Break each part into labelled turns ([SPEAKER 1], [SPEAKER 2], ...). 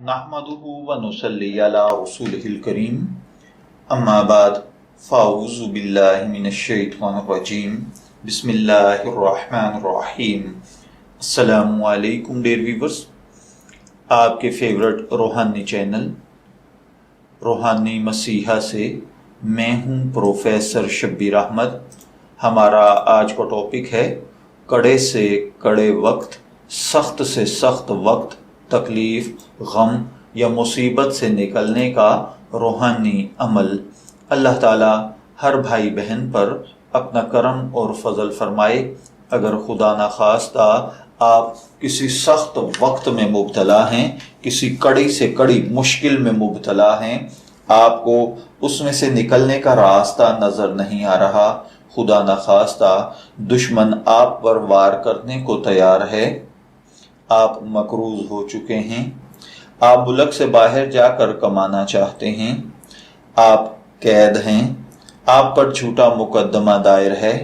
[SPEAKER 1] नहमदुहु व नुसल्ली अला रसूलिहिल करीम अम्मा बाद फ़ाऊज़ु बिल्लाहि मिनश शैतानिर रजीम बिस्मिल्लाहिर रहमानिर रहीम। अस्सलामु अलैकुम डियर व्यूअर्स, आपके फेवरेट रूहानी चैनल रूहानी मसीहा से मैं हूं प्रोफेसर शब्बीर अहमद। हमारा आज का टॉपिक है कड़े से कड़े वक्त, सख्त से सख्त वक्त, तकलीफ, गम या मुसीबत से निकलने का रूहानी अमल। अल्लाह ताला हर भाई बहन पर अपना करम और फजल फरमाए। अगर खुदा न खास्ता आप किसी सख्त वक्त में मुब्तला हैं, किसी कड़ी से कड़ी मुश्किल में मुब्तला हैं, आपको उसमें से निकलने का रास्ता नज़र नहीं आ रहा, खुदा न खास्ता दुश्मन आप पर वार करने को तैयार है, आप मकरूज हो चुके हैं, आप मुल्क से बाहर जाकर कमाना चाहते हैं, आप कैद हैं, आप पर झूठा मुकदमा दायर है,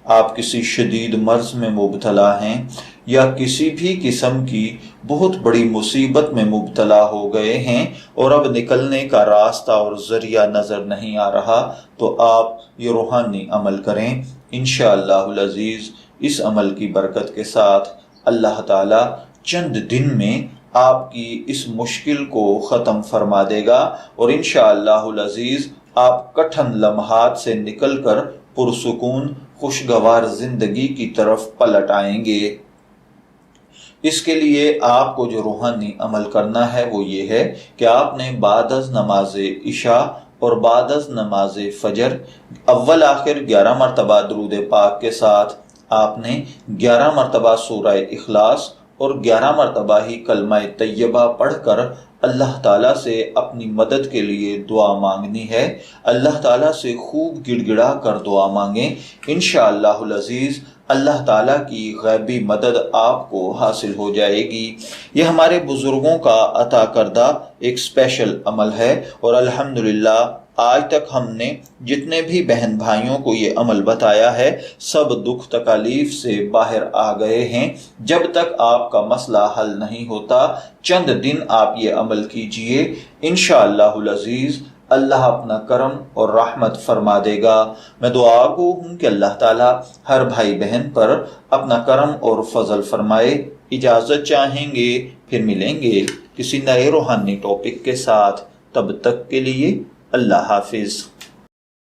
[SPEAKER 1] आप किसी शदीद मर्ज में मुब्तला हैं या किसी भी किस्म की बहुत बड़ी मुसीबत में मुब्तला हो गए हैं और अब निकलने का रास्ता और ज़रिया नज़र नहीं आ रहा, तो आप ये रूहानी अमल करें। इंशाअल्लाहुल अज़ीज़ इस अमल की बरकत के साथ अल्लाह ताला चंद दिन में आपकी इस मुश्किल को ख़त्म फरमा देगा और इंशाअल्लाहुल अज़ीज़ आप कठिन लम्हात से निकलकर पुरसुकून खुशगवार जिंदगी की तरफ पलट आएंगे। इसके लिए आपको जो रूहानी अमल करना है वो ये है कि आपने बादज़ नमाज इशा और बादज़ नमाज फजर अव्वल आखिर 11 मरतबा दुरूद पाक के साथ आपने 11 मरतबा सूरह इखलास और 11 मरतबा ही कलमा तैयबा पढ़कर अल्लाह ताला से अपनी मदद के लिए दुआ मांगनी है। अल्लाह ताला से खूब गिड़गिड़ा कर दुआ मांगें। इंशाअल्लाहुल अज़ीज़ अल्लाह ताला की गैबी मदद आपको हासिल हो जाएगी। यह हमारे बुजुर्गों का अता करदा एक स्पेशल अमल है और अल्हम्दुलिल्लाह आज तक हमने जितने भी बहन भाइयों को ये अमल बताया है सब दुख तकालीफ से बाहर आ गए हैं। जब तक आपका मसला हल नहीं होता चंद दिन आप ये अमल कीजिए, इंशाअल्लाहुल अज़ीज़ अल्लाह अपना करम और रहमत फरमा देगा। मैं दुआ गो हूँ कि अल्लाह ताला हर भाई बहन पर अपना करम और फजल फरमाए। इजाज़त चाहेंगे, फिर मिलेंगे किसी नए रूहानी टॉपिक के साथ। तब तक के लिए अल्लाह हाफिज़।